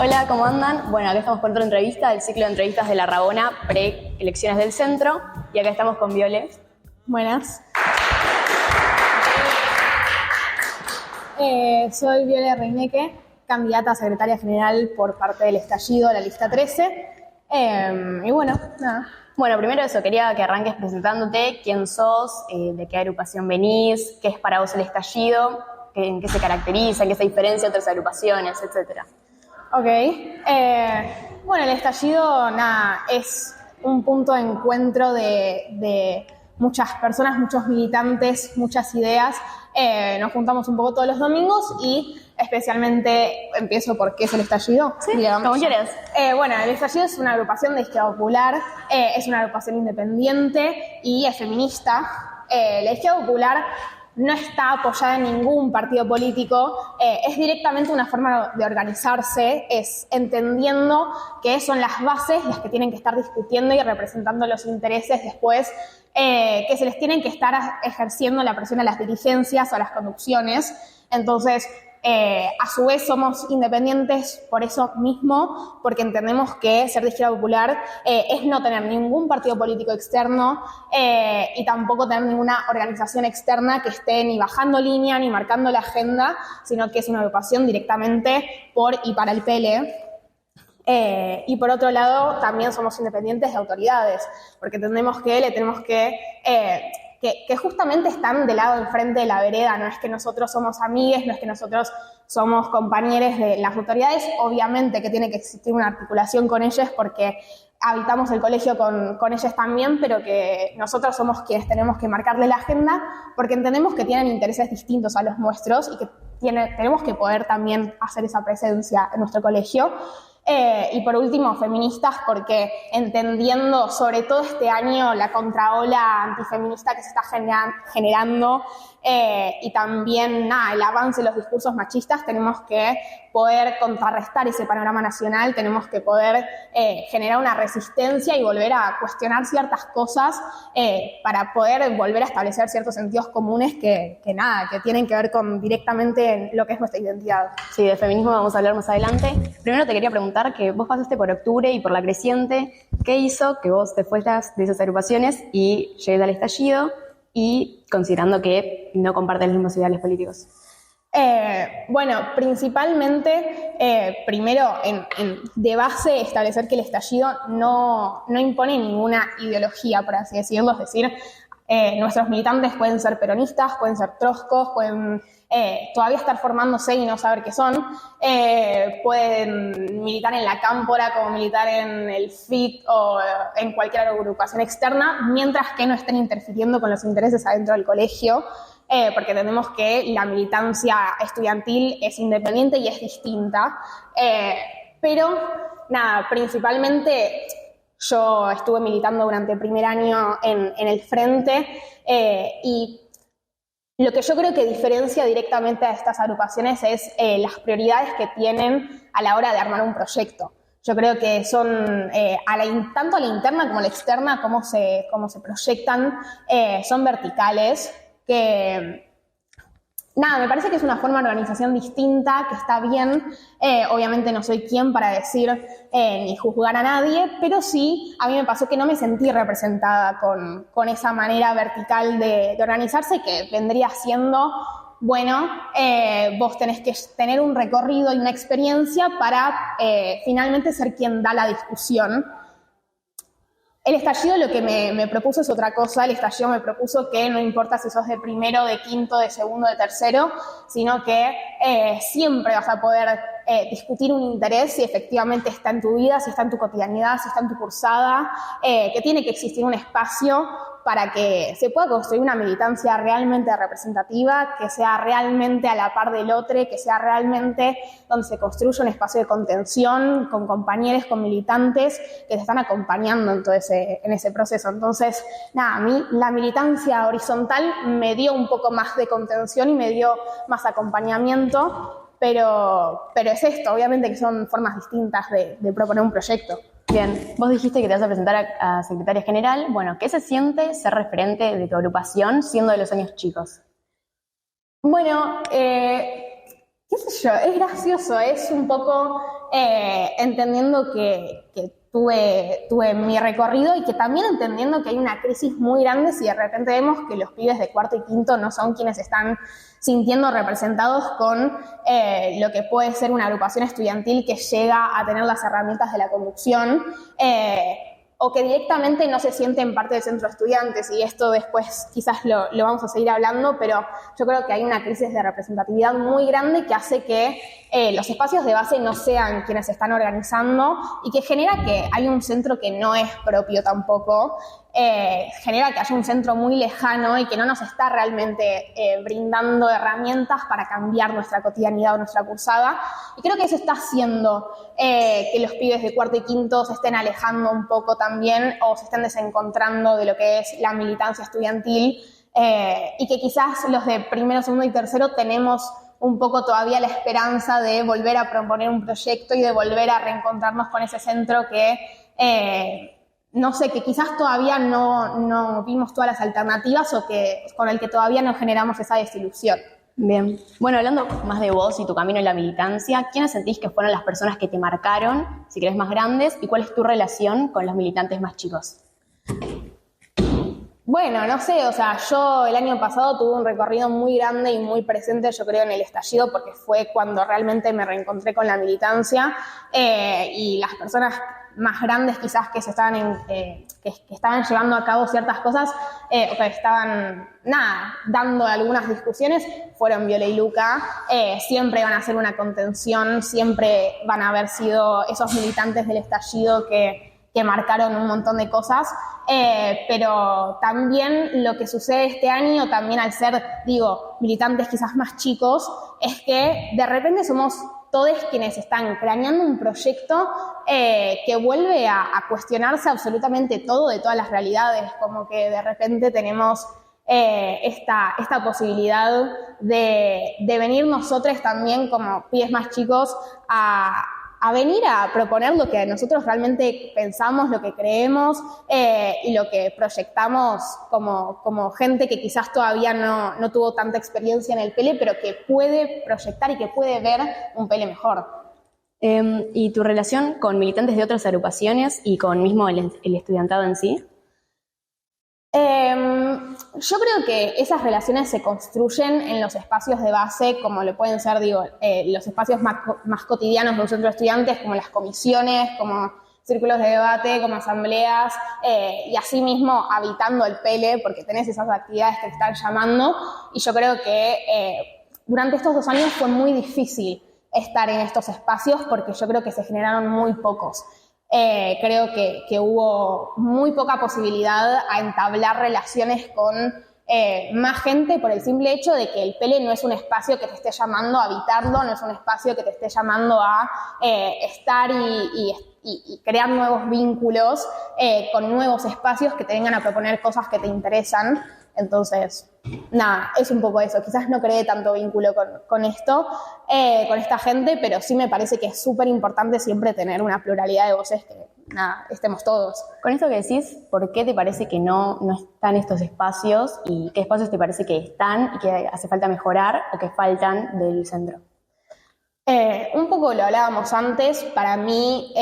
Hola, ¿cómo andan? Bueno, acá estamos con otra entrevista del ciclo de entrevistas de La Rabona, pre-elecciones del centro, y acá estamos con Viole. Buenas. Soy Viole Reineque, candidata a secretaria general por parte del estallido, la lista 13. Y bueno, nada. Bueno, primero eso, quería que arranques presentándote, quién sos, de qué agrupación venís, qué es para vos el estallido, en qué se caracteriza, en qué se diferencia de otras agrupaciones, etcétera. Ok. Bueno, el estallido, nada, es un punto de encuentro de muchas personas, muchos militantes, muchas ideas. Nos juntamos un poco todos los domingos y especialmente empiezo por qué es el estallido. Sí, digamos. Como quieras. Bueno, el estallido es una agrupación de izquierda popular, es una agrupación independiente y es feminista. La izquierda popular no está apoyada en ningún partido político, es directamente una forma de organizarse, es entendiendo que son las bases las que tienen que estar discutiendo y representando los intereses después, que se les tienen que estar ejerciendo la presión a las dirigencias o a las conducciones. Entonces, a su vez somos independientes por eso mismo, porque entendemos que ser de izquierda popular es no tener ningún partido político externo y tampoco tener ninguna organización externa que esté ni bajando línea ni marcando la agenda, sino que es una agrupación directamente por y para el PL. Y por otro lado, también somos independientes de autoridades, porque entendemos que le tenemos que justamente están del lado enfrente de la vereda, no es que nosotros somos amigues, no es que nosotros somos compañeros de las autoridades, obviamente que tiene que existir una articulación con ellas porque habitamos el colegio con ellas también, pero que nosotros somos quienes tenemos que marcarle la agenda porque entendemos que tienen intereses distintos a los nuestros y que tenemos que poder también hacer esa presencia en nuestro colegio. Y por último, feministas, porque entendiendo sobre todo este año la contraola antifeminista que se está generando y también el avance de los discursos machistas, tenemos que poder contrarrestar ese panorama nacional, tenemos que poder generar una resistencia y volver a cuestionar ciertas cosas para poder volver a establecer ciertos sentidos comunes que tienen que ver con directamente lo que es nuestra identidad. Sí, de feminismo vamos a hablar más adelante. Primero te quería preguntar que vos pasaste por Octubre y por La Creciente. ¿Qué hizo que vos te fueras de esas agrupaciones y llegues al estallido? Y considerando que no comparten los mismos ideales políticos. Bueno, principalmente, primero, de base, establecer que el estallido no impone ninguna ideología, por así decirlo. Es decir, nuestros militantes pueden ser peronistas, pueden ser trotskos, pueden todavía estar formándose y no saber qué son, pueden militar en la Cámpora como militar en el FIC o en cualquier agrupación externa, mientras que no estén interfiriendo con los intereses adentro del colegio, porque entendemos que la militancia estudiantil es independiente y es distinta. Pero, principalmente yo estuve militando durante el primer año en el Frente y lo que yo creo que diferencia directamente a estas agrupaciones es las prioridades que tienen a la hora de armar un proyecto. Yo creo que son, tanto a la interna como a la externa, cómo se proyectan, son verticales, que me parece que es una forma de organización distinta, que está bien. Obviamente no soy quien para decir ni juzgar a nadie, pero sí, a mí me pasó que no me sentí representada con esa manera vertical de organizarse, que vendría siendo, bueno, vos tenés que tener un recorrido y una experiencia para finalmente ser quien da la discusión. El estallido lo que me propuso es otra cosa. El estallido me propuso que no importa si sos de primero, de quinto, de segundo, de tercero, sino que siempre vas a poder discutir un interés si efectivamente está en tu vida, si está en tu cotidianidad, si está en tu cursada, que tiene que existir un espacio para que se pueda construir una militancia realmente representativa, que sea realmente a la par del otro, que sea realmente donde se construya un espacio de contención con compañeros, con militantes que te están acompañando en ese proceso. Entonces, a mí la militancia horizontal me dio un poco más de contención y me dio más acompañamiento, pero es esto, obviamente que son formas distintas de proponer un proyecto. Bien, vos dijiste que te vas a presentar a secretaria general. Bueno, ¿qué se siente ser referente de tu agrupación siendo de los años chicos? Bueno, qué sé yo, es gracioso, es un poco entendiendo que tuve mi recorrido y que también entendiendo que hay una crisis muy grande si de repente vemos que los pibes de cuarto y quinto no son quienes están sintiendo representados con lo que puede ser una agrupación estudiantil que llega a tener las herramientas de la conducción, o que directamente no se sienten parte del centro de estudiantes, y esto después quizás lo vamos a seguir hablando, pero yo creo que hay una crisis de representatividad muy grande que hace que los espacios de base no sean quienes se están organizando y que genera que hay un centro que no es propio tampoco, genera que haya un centro muy lejano y que no nos está realmente brindando herramientas para cambiar nuestra cotidianidad o nuestra cursada, y creo que eso está haciendo que los pibes de cuarto y quinto se estén alejando un poco también o se estén desencontrando de lo que es la militancia estudiantil, y que quizás los de primero, segundo y tercero tenemos un poco todavía la esperanza de volver a proponer un proyecto y de volver a reencontrarnos con ese centro que no sé, que quizás todavía no vimos todas las alternativas o que con el que todavía no generamos esa desilusión. Bien. Bueno, hablando más de vos y tu camino en la militancia, ¿quiénes sentís que fueron las personas que te marcaron, si querés más grandes, y cuál es tu relación con los militantes más chicos? Bueno, no sé, o sea, yo el año pasado tuve un recorrido muy grande y muy presente, yo creo, en el estallido, porque fue cuando realmente me reencontré con la militancia, y las personas más grandes quizás que se estaban que estaban llevando a cabo ciertas cosas, o que estaban, dando algunas discusiones, fueron Viola y Luca. Siempre van a ser una contención, siempre van a haber sido esos militantes del estallido que marcaron un montón de cosas, pero también lo que sucede este año, también al ser, militantes quizás más chicos, es que de repente somos todos quienes están craneando un proyecto que vuelve a cuestionarse absolutamente todo de todas las realidades, como que de repente tenemos esta posibilidad de venir nosotros también como pibes más chicos a venir a proponer lo que nosotros realmente pensamos, lo que creemos, y lo que proyectamos como gente que quizás todavía no tuvo tanta experiencia en el PELE, pero que puede proyectar y que puede ver un PELE mejor. ¿Y tu relación con militantes de otras agrupaciones y con mismo el estudiantado en sí? Yo creo que esas relaciones se construyen en los espacios de base, como lo pueden ser, los espacios más cotidianos de un centro de estudiantes, como las comisiones, como círculos de debate, como asambleas, y así mismo habitando el PELE, porque tenés esas actividades que te están llamando. Y yo creo que durante estos 2 años fue muy difícil estar en estos espacios, porque yo creo que se generaron muy pocos. Creo que hubo muy poca posibilidad a entablar relaciones con más gente por el simple hecho de que el PELE no es un espacio que te esté llamando a habitarlo, no es un espacio que te esté llamando a estar y crear nuevos vínculos con nuevos espacios que te vengan a proponer cosas que te interesan. Entonces, es un poco eso. Quizás no creé tanto vínculo con esta gente, pero sí me parece que es súper importante siempre tener una pluralidad de voces que, estemos todos. Con esto que decís, ¿por qué te parece que no están estos espacios y qué espacios te parece que están y que hace falta mejorar o que faltan del centro? Un poco lo hablábamos antes. Para mí,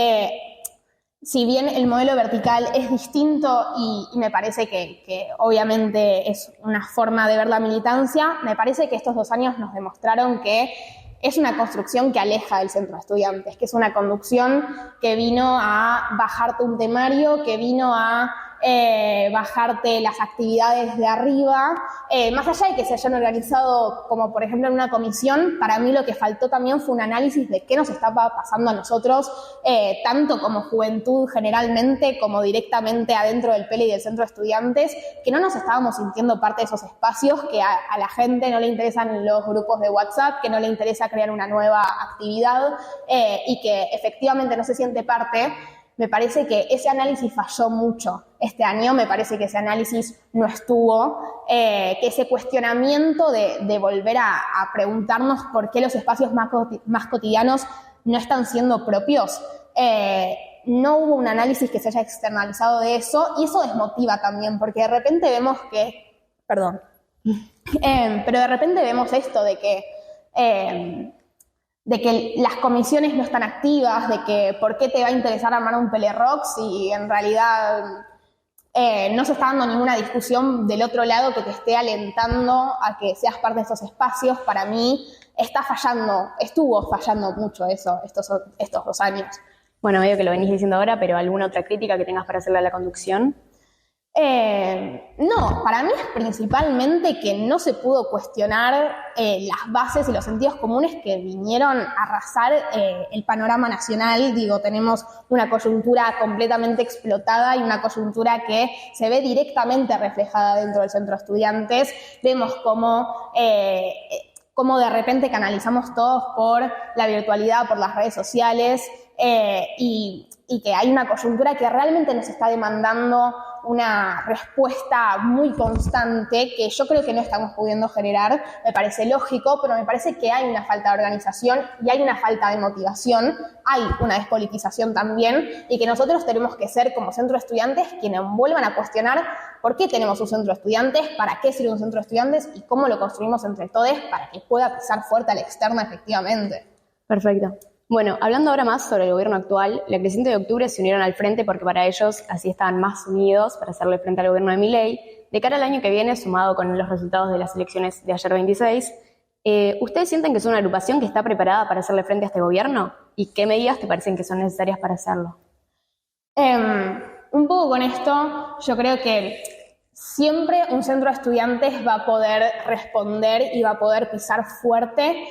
si bien el modelo vertical es distinto y me parece que obviamente es una forma de ver la militancia, me parece que estos 2 años nos demostraron que es una construcción que aleja del centro de estudiantes, que es una conducción que vino a bajarte un temario, que vino a bajarte las actividades de arriba, más allá de que se hayan organizado como por ejemplo en una comisión. Para mí lo que faltó también fue un análisis de qué nos estaba pasando a nosotros, tanto como juventud generalmente como directamente adentro del PELE y del centro de estudiantes, que no nos estábamos sintiendo parte de esos espacios, que a la gente no le interesan los grupos de WhatsApp, que no le interesa crear una nueva actividad, y que efectivamente no se siente parte. Me parece que ese análisis falló mucho este año, me parece que ese análisis no estuvo, que ese cuestionamiento de volver a preguntarnos por qué los espacios más cotidianos no están siendo propios. No hubo un análisis que se haya externalizado de eso, y eso desmotiva también, porque de repente vemos pero de repente vemos esto de que de que las comisiones no están activas, de que por qué te va a interesar armar un Pelerock si en realidad no se está dando ninguna discusión del otro lado que te esté alentando a que seas parte de esos espacios. Para mí estuvo fallando mucho eso estos 2 años. Bueno, medio que lo venís diciendo ahora, pero ¿alguna otra crítica que tengas para hacerle a la conducción? No, para mí es principalmente que no se pudo cuestionar las bases y los sentidos comunes que vinieron a arrasar el panorama nacional. Digo, tenemos una coyuntura completamente explotada y una coyuntura que se ve directamente reflejada dentro del Centro de Estudiantes. Vemos cómo de repente canalizamos todos por la virtualidad, por las redes sociales, y que hay una coyuntura que realmente nos está demandando una respuesta muy constante que yo creo que no estamos pudiendo generar. Me parece lógico, pero me parece que hay una falta de organización y hay una falta de motivación, hay una despolitización también, y que nosotros tenemos que ser, como centro de estudiantes, quienes vuelvan a cuestionar por qué tenemos un centro de estudiantes, para qué sirve un centro de estudiantes y cómo lo construimos entre todos para que pueda pisar fuerte a la externa efectivamente. Perfecto. Bueno, hablando ahora más sobre el gobierno actual, la Creciente de Octubre se unieron al frente porque para ellos así estaban más unidos para hacerle frente al gobierno de Milei. De cara al año que viene, sumado con los resultados de las elecciones de ayer 26, ¿ustedes sienten que es una agrupación que está preparada para hacerle frente a este gobierno? ¿Y qué medidas te parecen que son necesarias para hacerlo? Un poco con esto, yo creo que siempre un centro de estudiantes va a poder responder y va a poder pisar fuerte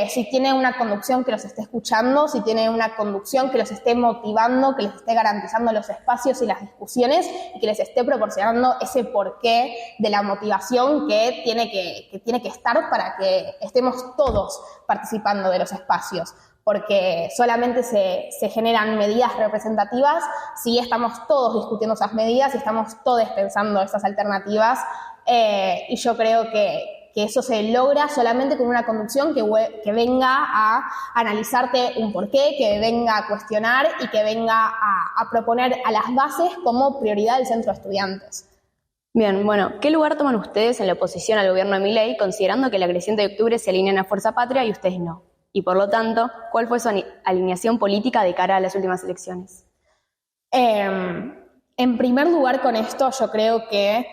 si tiene una conducción que los esté escuchando, si tiene una conducción que los esté motivando, que les esté garantizando los espacios y las discusiones y que les esté proporcionando ese porqué de la motivación que tiene que estar para que estemos todos participando de los espacios. Porque solamente se generan medidas representativas si estamos todos discutiendo esas medidas, si estamos todos pensando esas alternativas, y yo creo que eso se logra solamente con una conducción que venga a analizarte un porqué, que venga a cuestionar y que venga a proponer a las bases como prioridad del centro de estudiantes. Bien, bueno, ¿qué lugar toman ustedes en la oposición al gobierno de Milei, considerando que la Creciente de Octubre se alinea a Fuerza Patria y ustedes no? Y por lo tanto, ¿cuál fue su alineación política de cara a las últimas elecciones? En primer lugar, con esto yo creo que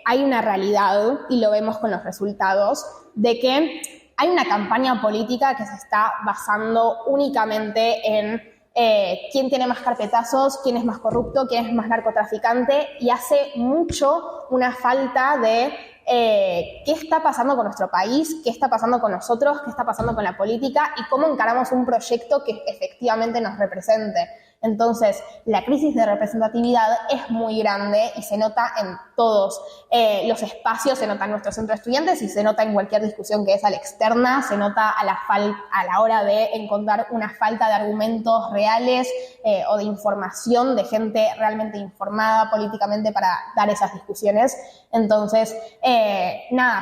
hay una realidad, y lo vemos con los resultados, de que hay una campaña política que se está basando únicamente en quién tiene más carpetazos, quién es más corrupto, quién es más narcotraficante, y hace mucho una falta de qué está pasando con nuestro país, qué está pasando con nosotros, qué está pasando con la política y cómo encaramos un proyecto que efectivamente nos represente. Entonces, la crisis de representatividad es muy grande y se nota en todos los espacios, se nota en nuestro centro de estudiantes y se nota en cualquier discusión que es a la externa, se nota a la hora de encontrar una falta de argumentos reales o de información de gente realmente informada políticamente para dar esas discusiones. Entonces,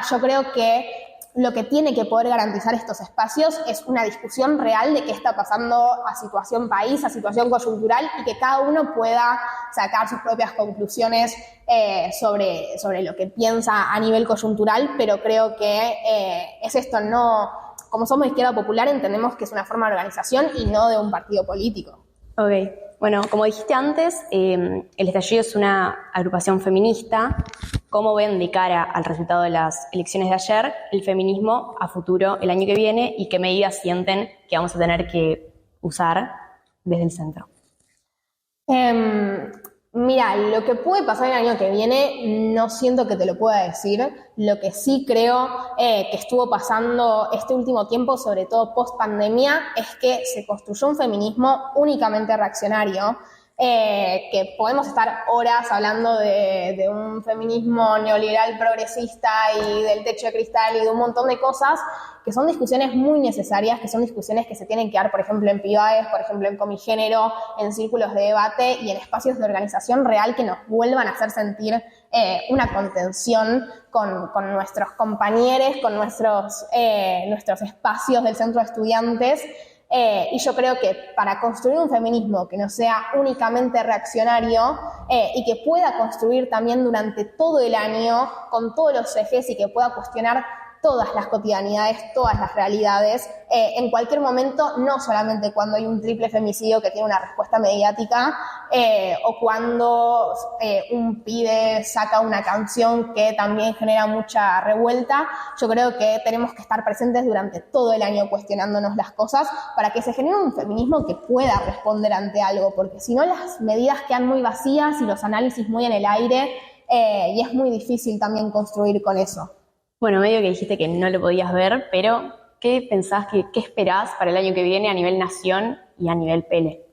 yo creo que lo que tiene que poder garantizar estos espacios es una discusión real de qué está pasando a situación país, a situación coyuntural, y que cada uno pueda sacar sus propias conclusiones sobre lo que piensa a nivel coyuntural, pero creo que es esto, no, como somos Izquierda Popular entendemos que es una forma de organización y no de un partido político. Ok, bueno, como dijiste antes, el Estallido es una agrupación feminista. ¿Cómo ven de cara al resultado de las elecciones de ayer el feminismo a futuro el año que viene y qué medidas sienten que vamos a tener que usar desde el centro? Mira, lo que puede pasar el año que viene no siento que te lo pueda decir. Lo que sí creo que estuvo pasando este último tiempo, sobre todo post pandemia, es que se construyó un feminismo únicamente reaccionario. Que podemos estar horas hablando de un feminismo neoliberal progresista y del techo de cristal y de un montón de cosas que son discusiones muy necesarias, que son discusiones que se tienen que dar, por ejemplo, en PIBAES, por ejemplo, en Comigénero, en círculos de debate y en espacios de organización real que nos vuelvan a hacer sentir una contención con nuestros compañeros, con nuestros espacios del centro de estudiantes. Y yo creo que para construir un feminismo que no sea únicamente reaccionario y que pueda construir también durante todo el año con todos los ejes y que pueda cuestionar todas las cotidianidades, todas las realidades, en cualquier momento, no solamente cuando hay un triple femicidio que tiene una respuesta mediática, o cuando un pibe saca una canción que también genera mucha revuelta. Yo creo que tenemos que estar presentes durante todo el año cuestionándonos las cosas para que se genere un feminismo que pueda responder ante algo, porque si no las medidas quedan muy vacías y los análisis muy en el aire, y es muy difícil también construir con eso. Bueno, medio que dijiste que no lo podías ver, pero ¿qué pensás, qué esperás para el año que viene a nivel nación y a nivel Pele?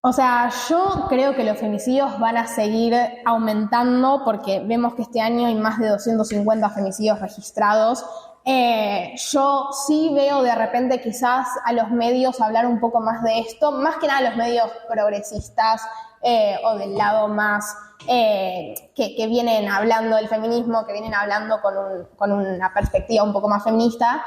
O sea, yo creo que los femicidios van a seguir aumentando porque vemos que este año hay más de 250 femicidios registrados. Yo sí veo de repente quizás a los medios hablar un poco más de esto, más que nada los medios progresistas o del lado más que vienen hablando del feminismo, que vienen hablando con una perspectiva un poco más feminista.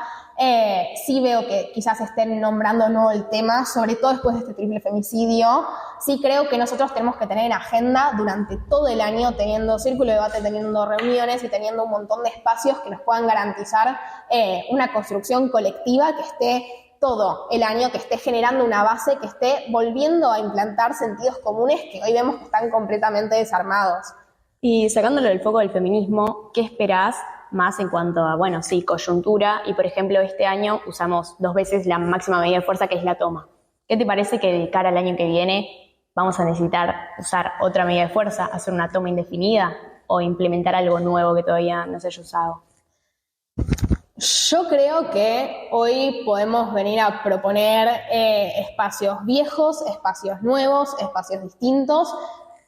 Sí veo que quizás estén nombrando no el tema, sobre todo después de este triple femicidio. Sí creo que nosotros tenemos que tener en agenda durante todo el año, teniendo círculo de debate, teniendo reuniones y teniendo un montón de espacios que nos puedan garantizar una construcción colectiva que esté todo el año, que esté generando una base, que esté volviendo a implantar sentidos comunes que hoy vemos que están completamente desarmados. Y sacándolo del foco del feminismo, ¿qué esperás más en cuanto a, bueno, sí, coyuntura? Y por ejemplo, este año usamos 2 veces la máxima medida de fuerza, que es la toma. ¿Qué te parece que de cara al año que viene vamos a necesitar usar otra medida de fuerza, hacer una toma indefinida o implementar algo nuevo que todavía no se haya usado? Yo creo que hoy podemos venir a proponer espacios viejos, espacios nuevos, espacios distintos,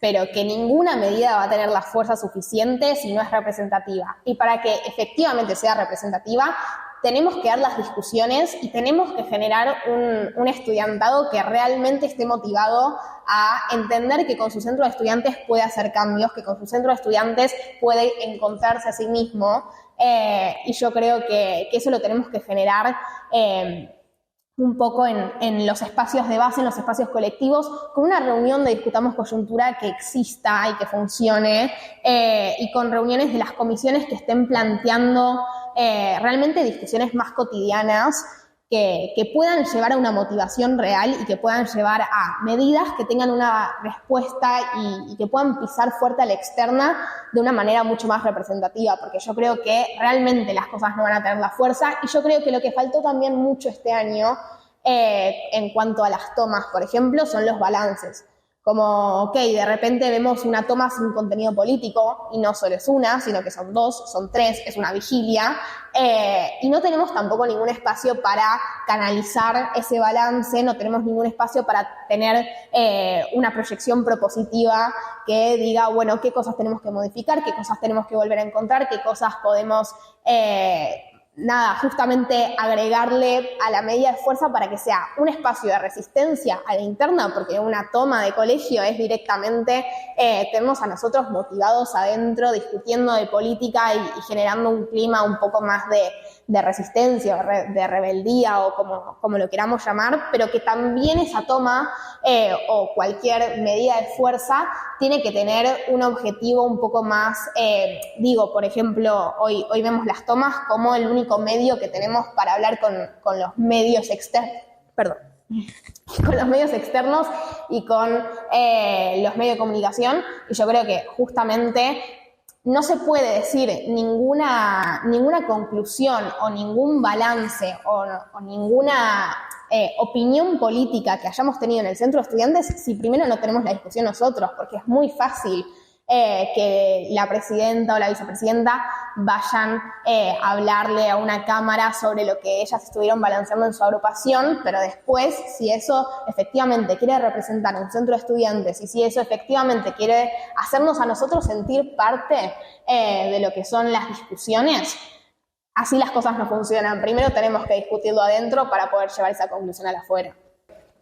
pero que ninguna medida va a tener la fuerza suficiente si no es representativa. Y para que efectivamente sea representativa, tenemos que dar las discusiones y tenemos que generar un estudiantado que realmente esté motivado a entender que con su centro de estudiantes puede hacer cambios, que con su centro de estudiantes puede encontrarse a sí mismo. Y yo creo que eso lo tenemos que generar un poco en los espacios de base, en los espacios colectivos, con una reunión de Discutamos Coyuntura que exista y que funcione, y con reuniones de las comisiones que estén planteando realmente discusiones más cotidianas que puedan llevar a una motivación real y que puedan llevar a medidas que tengan una respuesta y que puedan pisar fuerte a la externa de una manera mucho más representativa, porque yo creo que realmente las cosas no van a tener la fuerza. Y yo creo que lo que faltó también mucho este año en cuanto a las tomas, por ejemplo, son los balances. Como, ok, de repente vemos una toma sin contenido político, y no solo es una, sino que son 2, son 3, es una vigilia, y no tenemos tampoco ningún espacio para canalizar ese balance, no tenemos ningún espacio para tener una proyección propositiva que diga, bueno, qué cosas tenemos que modificar, qué cosas tenemos que volver a encontrar, qué cosas podemos justamente agregarle a la medida de fuerza para que sea un espacio de resistencia a la interna, porque una toma de colegio es directamente tenernos a nosotros motivados adentro, discutiendo de política y generando un clima un poco más de resistencia, de rebeldía o como lo queramos llamar, pero que también esa toma o cualquier medida de fuerza tiene que tener un objetivo un poco más, por ejemplo, hoy vemos las tomas como el único medio que tenemos para hablar con los medios externos, con los medios externos y con los medios de comunicación, y yo creo que justamente no se puede decir ninguna conclusión o ningún balance o ninguna opinión política que hayamos tenido en el centro de estudiantes si primero no tenemos la discusión nosotros, porque es muy fácil que la presidenta o la vicepresidenta vayan a hablarle a una cámara sobre lo que ellas estuvieron balanceando en su agrupación, pero después, si eso efectivamente quiere representar un centro de estudiantes y si eso efectivamente quiere hacernos a nosotros sentir parte de lo que son las discusiones, así las cosas no funcionan. Primero tenemos que discutirlo adentro para poder llevar esa conclusión al afuera.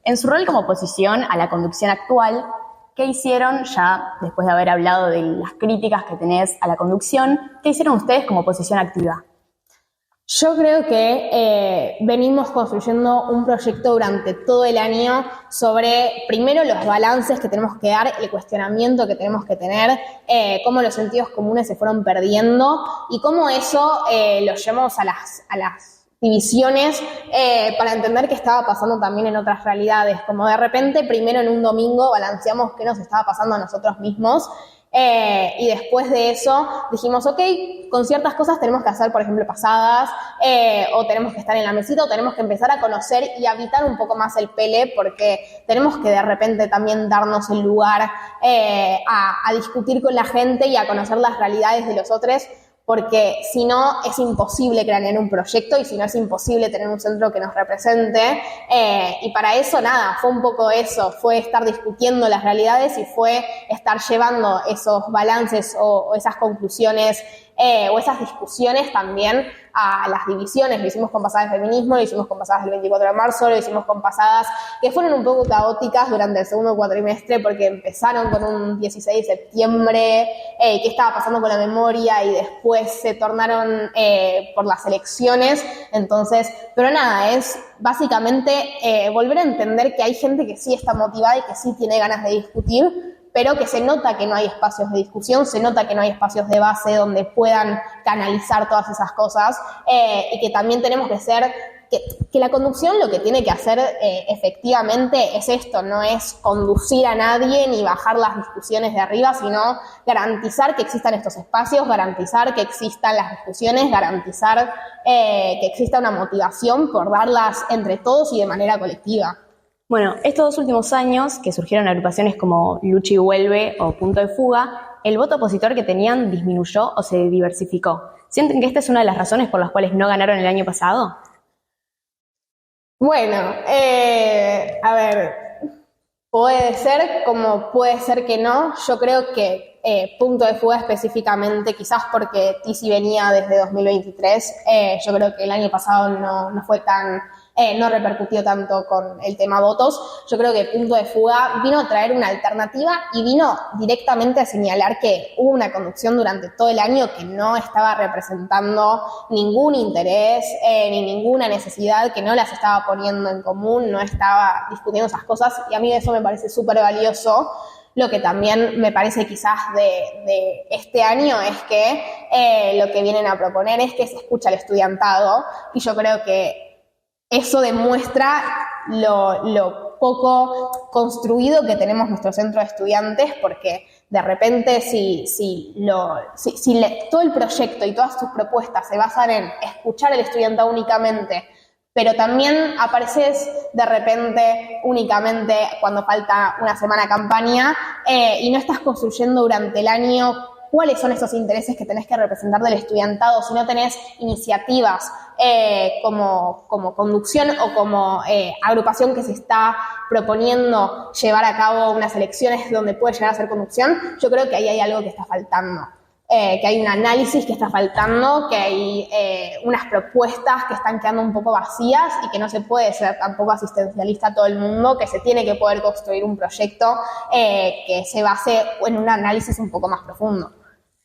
En su rol como oposición a la conducción actual, ¿qué hicieron, ya después de haber hablado de las críticas que tenés a la conducción, qué hicieron ustedes como oposición activa? Yo creo que venimos construyendo un proyecto durante todo el año sobre, primero, los balances que tenemos que dar, el cuestionamiento que tenemos que tener, cómo los sentidos comunes se fueron perdiendo y cómo eso lo llevamos a las divisiones para entender qué estaba pasando también en otras realidades. Como de repente, primero en un domingo balanceamos qué nos estaba pasando a nosotros mismos. Y después de eso dijimos, ok, con ciertas cosas tenemos que hacer, por ejemplo, pasadas, o tenemos que estar en la mesita, o tenemos que empezar a conocer y habitar un poco más el pele, porque tenemos que de repente también darnos el lugar a discutir con la gente y a conocer las realidades de los otros, porque si no es imposible crear un proyecto y si no es imposible tener un centro que nos represente. Y para eso, nada, fue un poco eso, fue estar discutiendo las realidades y fue estar llevando esos balances o esas conclusiones o esas discusiones también a las divisiones. Lo hicimos con pasadas de feminismo, lo hicimos con pasadas del 24 de marzo, lo hicimos con pasadas que fueron un poco caóticas durante el segundo cuatrimestre porque empezaron con un 16 de septiembre, qué estaba pasando con la memoria y después se tornaron por las elecciones. Entonces, pero nada, es básicamente volver a entender que hay gente que sí está motivada y que sí tiene ganas de discutir, pero que se nota que no hay espacios de discusión, se nota que no hay espacios de base donde puedan canalizar todas esas cosas, y que también tenemos que ser, que la conducción lo que tiene que hacer efectivamente es esto, no es conducir a nadie ni bajar las discusiones de arriba, sino garantizar que existan estos espacios, garantizar que existan las discusiones, garantizar que exista una motivación por darlas entre todos y de manera colectiva. Bueno, estos 2 últimos años, que surgieron agrupaciones como Lucha y Vuelve o Punto de Fuga, el voto opositor que tenían disminuyó o se diversificó. ¿Sienten que esta es una de las razones por las cuales no ganaron el año pasado? Bueno, a ver, puede ser como puede ser que no. Yo creo que Punto de Fuga específicamente, quizás porque Tizi venía desde 2023, yo creo que el año pasado no fue tan... no repercutió tanto con el tema votos. Yo creo que Punto de Fuga vino a traer una alternativa y vino directamente a señalar que hubo una conducción durante todo el año que no estaba representando ningún interés ni ninguna necesidad, que no las estaba poniendo en común, no estaba discutiendo esas cosas, y a mí eso me parece súper valioso. Lo que también me parece quizás de este año es que lo que vienen a proponer es que se escucha al estudiantado, y yo creo que eso demuestra lo poco construido que tenemos nuestro centro de estudiantes, porque de repente si todo el proyecto y todas sus propuestas se basan en escuchar al estudiantado únicamente, pero también apareces de repente únicamente cuando falta una semana campaña y no estás construyendo durante el año cuáles son esos intereses que tenés que representar del estudiantado, si no tenés iniciativas como conducción o como agrupación que se está proponiendo llevar a cabo unas elecciones donde puede llegar a ser conducción, yo creo que ahí hay algo que está faltando. Que hay un análisis que está faltando, que hay unas propuestas que están quedando un poco vacías y que no se puede ser tampoco asistencialista a todo el mundo, que se tiene que poder construir un proyecto que se base en un análisis un poco más profundo.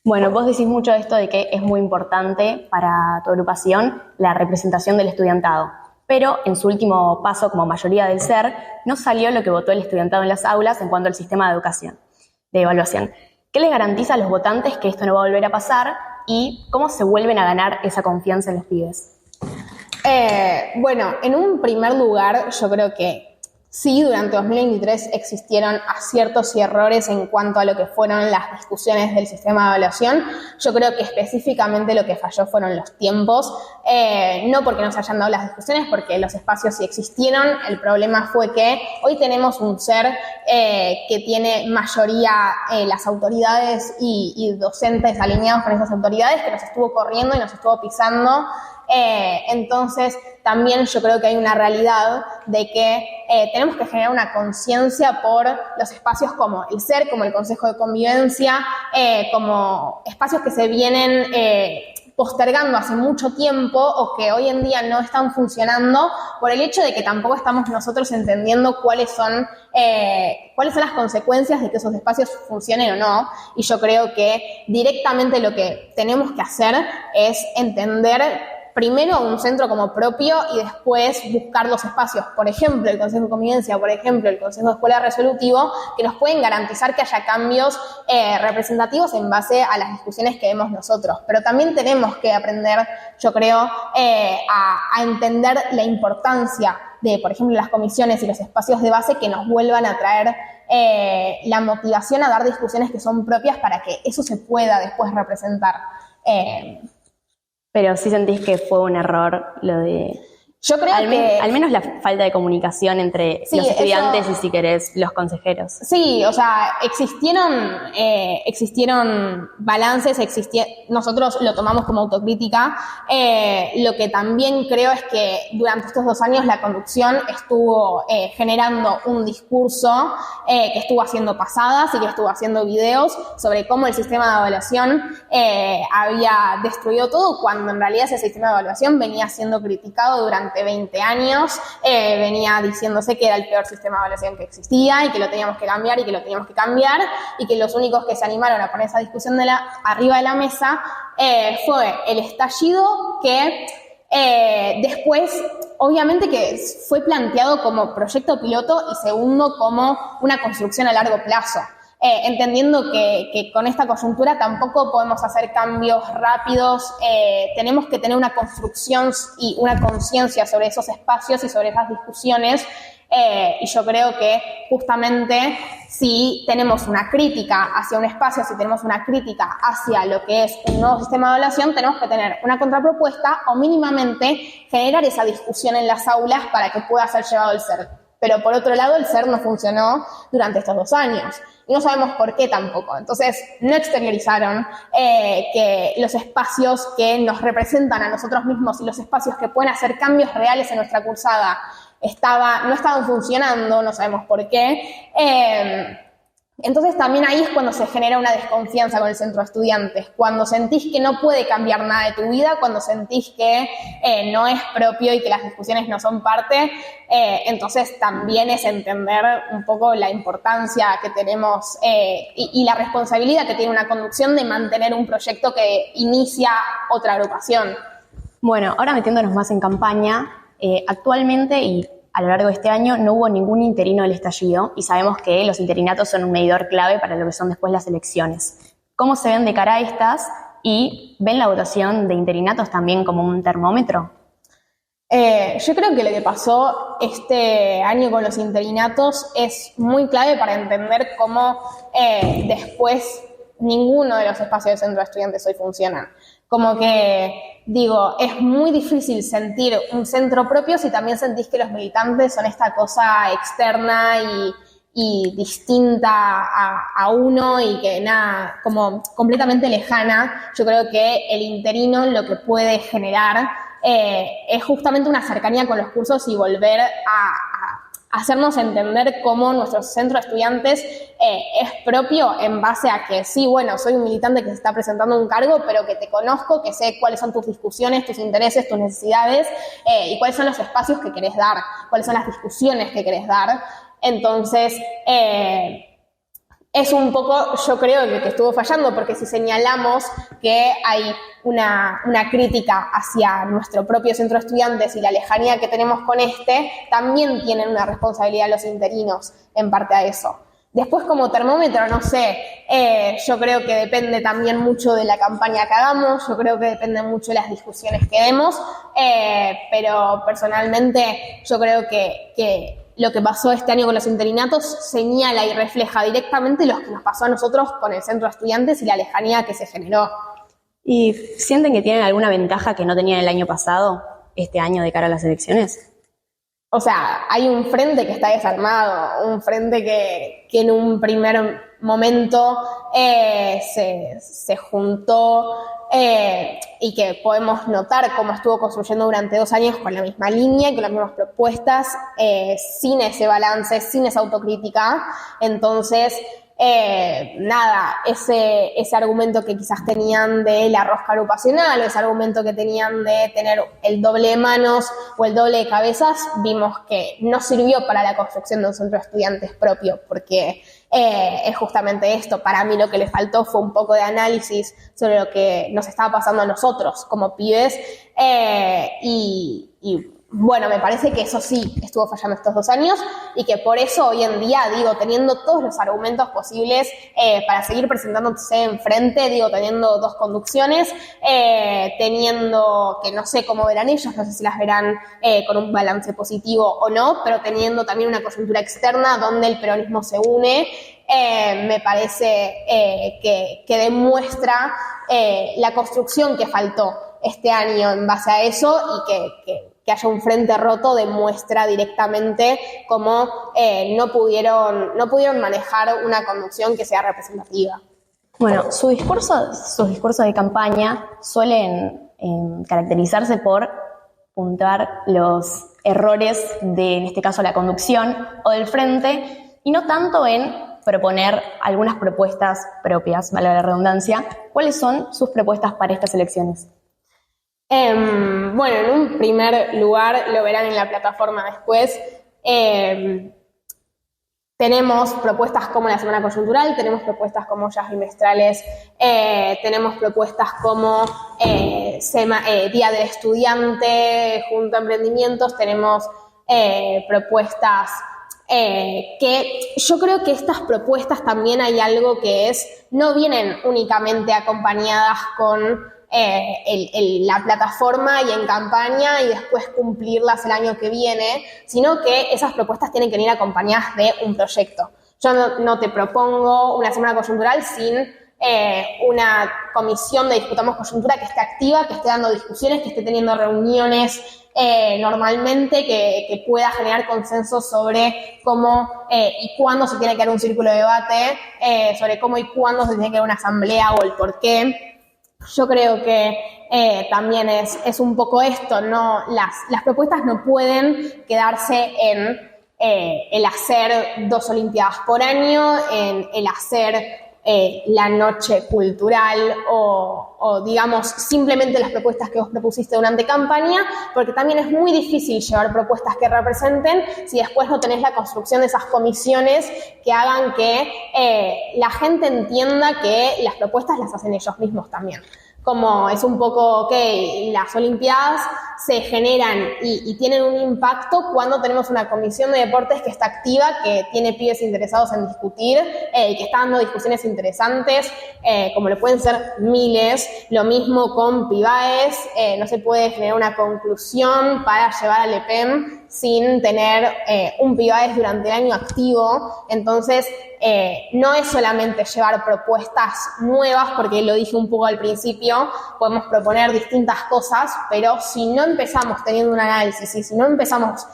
Bueno, vos decís mucho de esto de que es muy importante para tu agrupación la representación del estudiantado, pero en su último paso como mayoría del SER no salió lo que votó el estudiantado en las aulas en cuanto al sistema de educación, de evaluación. ¿Qué les garantiza a los votantes que esto no va a volver a pasar y cómo se vuelven a ganar esa confianza en los pibes? Bueno, en un primer lugar, yo creo que sí, durante 2023 existieron aciertos y errores en cuanto a lo que fueron las discusiones del sistema de evaluación. Yo creo que específicamente lo que falló fueron los tiempos, no porque no se hayan dado las discusiones, porque los espacios sí existieron. El problema fue que hoy tenemos un SER que tiene mayoría las autoridades y docentes alineados con esas autoridades, que nos estuvo corriendo y nos estuvo pisando. Entonces también yo creo que hay una realidad de que tenemos que generar una conciencia por los espacios como el SER, como el Consejo de Convivencia, como espacios que se vienen postergando hace mucho tiempo o que hoy en día no están funcionando por el hecho de que tampoco estamos nosotros entendiendo cuáles son las consecuencias de que esos espacios funcionen o no. Y yo creo que directamente lo que tenemos que hacer es entender primero un centro como propio y después buscar los espacios, por ejemplo, el Consejo de Convivencia, por ejemplo, el Consejo de Escuela Resolutivo, que nos pueden garantizar que haya cambios representativos en base a las discusiones que vemos nosotros. Pero también tenemos que aprender, yo creo, a entender la importancia de, por ejemplo, las comisiones y los espacios de base que nos vuelvan a traer la motivación a dar discusiones que son propias para que eso se pueda después representar. Pero sí sentís que fue un error lo de... Yo creo que... Al menos la falta de comunicación entre los estudiantes y, si querés, los consejeros. Sí, o sea, existieron balances, nosotros lo tomamos como autocrítica. Lo que también creo es que durante estos 2 años la conducción estuvo generando un discurso que estuvo haciendo pasadas y que estuvo haciendo videos sobre cómo el sistema de evaluación había destruido todo, cuando en realidad ese sistema de evaluación venía siendo criticado durante 20 años, venía diciéndose que era el peor sistema de evaluación que existía y que lo teníamos que cambiar y que lo teníamos que cambiar, y que los únicos que se animaron a poner esa discusión arriba de la mesa fue el estallido, que después obviamente que fue planteado como proyecto piloto y segundo como una construcción a largo plazo. Entendiendo que con esta coyuntura tampoco podemos hacer cambios rápidos, tenemos que tener una construcción y una conciencia sobre esos espacios y sobre esas discusiones, y yo creo que justamente si tenemos una crítica hacia un espacio, si tenemos una crítica hacia lo que es un nuevo sistema de evaluación, tenemos que tener una contrapropuesta o mínimamente generar esa discusión en las aulas para que pueda ser llevado el SER. Pero por otro lado, el SER no funcionó durante estos 2 años. Y no sabemos por qué tampoco. Entonces, no exteriorizaron que los espacios que nos representan a nosotros mismos y los espacios que pueden hacer cambios reales en nuestra cursada no estaban funcionando, no sabemos por qué. Entonces también ahí es cuando se genera una desconfianza con el centro de estudiantes, cuando sentís que no puede cambiar nada de tu vida, cuando sentís que no es propio y que las discusiones no son parte, entonces también es entender un poco la importancia que tenemos y la responsabilidad que tiene una conducción de mantener un proyecto que inicia otra agrupación. Bueno, ahora metiéndonos más en campaña, actualmente y a lo largo de este año no hubo ningún interino del estallido y sabemos que los interinatos son un medidor clave para lo que son después las elecciones. ¿Cómo se ven de cara a estas y ven la votación de interinatos también como un termómetro? Yo creo que lo que pasó este año con los interinatos es muy clave para entender cómo después ninguno de los espacios del centro de estudiantes hoy funcionan. Como que, digo, es muy difícil sentir un centro propio si también sentís que los militantes son esta cosa externa y distinta a uno y que nada, como completamente lejana. Yo creo que el interino lo que puede generar es justamente una cercanía con los cursos y volver a hacernos entender cómo nuestro centro de estudiantes es propio en base a que sí, bueno, soy un militante que se está presentando un cargo, pero que te conozco, que sé cuáles son tus discusiones, tus intereses, tus necesidades y cuáles son los espacios que querés dar, cuáles son las discusiones que querés dar. Entonces, es un poco, yo creo, que estuvo fallando, porque si señalamos que hay una crítica hacia nuestro propio centro de estudiantes y la lejanía que tenemos con también tienen una responsabilidad los interinos en parte a eso. Después, como termómetro, no sé, yo creo que depende también mucho de la campaña que hagamos, yo creo que depende mucho de las discusiones que demos, pero personalmente yo creo que lo que pasó este año con los interinatos señala y refleja directamente lo que nos pasó a nosotros con el centro de estudiantes y la lejanía que se generó. ¿Y sienten que tienen alguna ventaja que no tenían el año pasado, este año de cara a las elecciones? O sea, hay un frente que está desarmado, un frente que en un primer momento se juntó y que podemos notar cómo estuvo construyendo durante 2 años con la misma línea y con las mismas propuestas, sin ese balance, sin esa autocrítica. Entonces, ese argumento que quizás tenían de la rosca agrupacional o ese argumento que tenían de tener el doble de manos o el doble de cabezas, vimos que no sirvió para la construcción de un centro de estudiantes propio, porque es justamente esto. Para mí lo que le faltó fue un poco de análisis sobre lo que nos estaba pasando a nosotros como pibes, y bueno, me parece que eso sí estuvo fallando estos 2 años y que por eso hoy en día, teniendo todos los argumentos posibles para seguir presentándose enfrente, teniendo 2 conducciones, teniendo, que no sé cómo verán ellos, no sé si las verán con un balance positivo o no, pero teniendo también una coyuntura externa donde el peronismo se une, me parece que demuestra la construcción que faltó este año en base a eso, y que haya un frente roto demuestra directamente cómo no pudieron manejar una conducción que sea representativa. Bueno, sus discursos de campaña suelen caracterizarse por puntuar los errores de, en este caso, la conducción o del frente, y no tanto en proponer algunas propuestas propias, valga la redundancia. ¿Cuáles son sus propuestas para estas elecciones? Bueno, en un primer lugar, lo verán en la plataforma después, tenemos propuestas como la Semana Coyuntural, tenemos propuestas como ollas bimestrales, tenemos propuestas como Día del Estudiante, Junta a Emprendimientos, tenemos propuestas que yo creo que estas propuestas también hay algo que no vienen únicamente acompañadas con la plataforma y en campaña y después cumplirlas el año que viene, sino que esas propuestas tienen que venir acompañadas de un proyecto. Yo no te propongo una semana coyuntural sin una comisión de Discutamos Coyuntura que esté activa, que esté dando discusiones, que esté teniendo reuniones normalmente, que pueda generar consenso sobre cómo y cuándo se tiene que dar un círculo de debate, sobre cómo y cuándo se tiene que dar una asamblea o el por qué. Yo creo que también es un poco esto, ¿no? Las propuestas no pueden quedarse en el hacer 2 Olimpiadas por año, en el hacer la noche cultural o digamos, simplemente las propuestas que vos propusiste durante campaña, porque también es muy difícil llevar propuestas que representen si después no tenés la construcción de esas comisiones que hagan que la gente entienda que las propuestas las hacen ellos mismos también. Como es un poco, las Olimpiadas se generan y tienen un impacto cuando tenemos una comisión de deportes que está activa, que tiene pibes interesados en discutir, que está dando discusiones interesantes, como lo pueden ser miles. Lo mismo con Pibaes, no se puede generar una conclusión para llevar al EPEM sin tener un Pibaes durante el año activo. Entonces, no es solamente llevar propuestas nuevas, porque lo dije un poco al principio, podemos proponer distintas cosas, pero si no empezamos teniendo un análisis y si no empezamos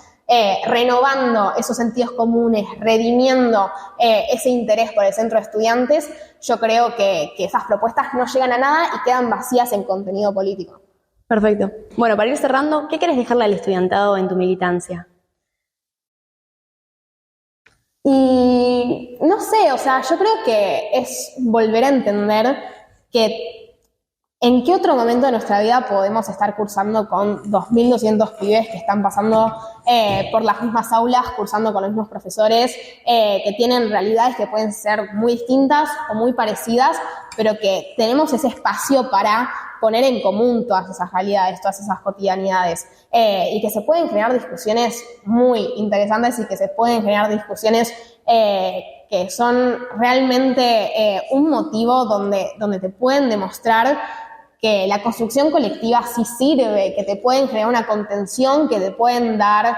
renovando esos sentidos comunes, redimiendo ese interés por el centro de estudiantes, yo creo que esas propuestas no llegan a nada y quedan vacías en contenido político. Perfecto. Bueno, para ir cerrando, ¿qué querés dejarle al estudiantado en tu militancia? Y no sé, o sea, yo creo que es volver a entender que en qué otro momento de nuestra vida podemos estar cursando con 2.200 pibes que están pasando por las mismas aulas, cursando con los mismos profesores, que tienen realidades que pueden ser muy distintas o muy parecidas, pero que tenemos ese espacio para poner en común todas esas realidades, todas esas cotidianidades, y que se pueden generar discusiones muy interesantes y que se pueden generar discusiones que son realmente un motivo donde te pueden demostrar que la construcción colectiva sí sirve, que te pueden generar una contención, que te pueden dar,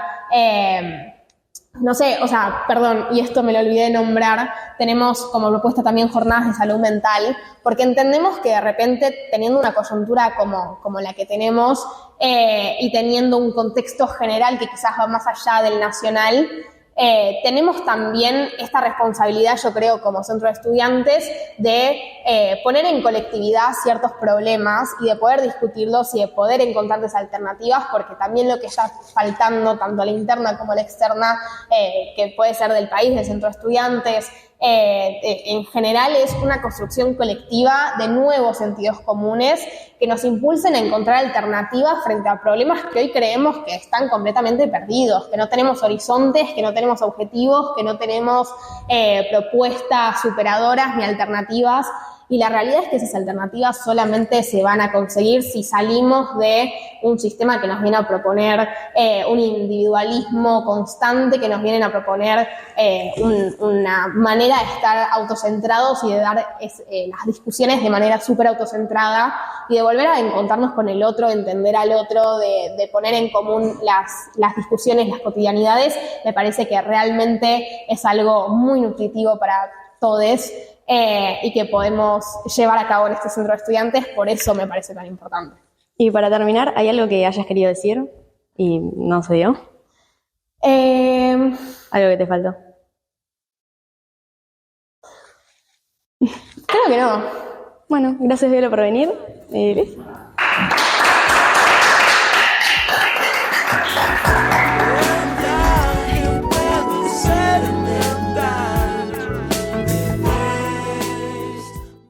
no sé, o sea, perdón, y esto me lo olvidé de nombrar, tenemos como propuesta también jornadas de salud mental, porque entendemos que de repente teniendo una coyuntura como la que tenemos y teniendo un contexto general que quizás va más allá del nacional, tenemos también esta responsabilidad, yo creo, como centro de estudiantes, de poner en colectividad ciertos problemas y de poder discutirlos y de poder encontrarles alternativas, porque también lo que está faltando, tanto a la interna como a la externa, que puede ser del país, del centro de estudiantes, en general es una construcción colectiva de nuevos sentidos comunes que nos impulsen a encontrar alternativas frente a problemas que hoy creemos que están completamente perdidos, que no tenemos horizontes, que no tenemos objetivos, que no tenemos propuestas superadoras ni alternativas. Y la realidad es que esas alternativas solamente se van a conseguir si salimos de un sistema que nos viene a proponer un individualismo constante, que nos vienen a proponer una manera de estar autocentrados y de dar las discusiones de manera súper autocentrada y de volver a encontrarnos con el otro, de entender al otro, de poner en común las discusiones, las cotidianidades. Me parece que realmente es algo muy nutritivo para todos. Y que podemos llevar a cabo en este centro de estudiantes, por eso me parece tan importante. Y para terminar, ¿hay algo que hayas querido decir y no se dio? ¿Algo que te faltó? Creo que no. Bueno, gracias, Viola, por venir. Listo.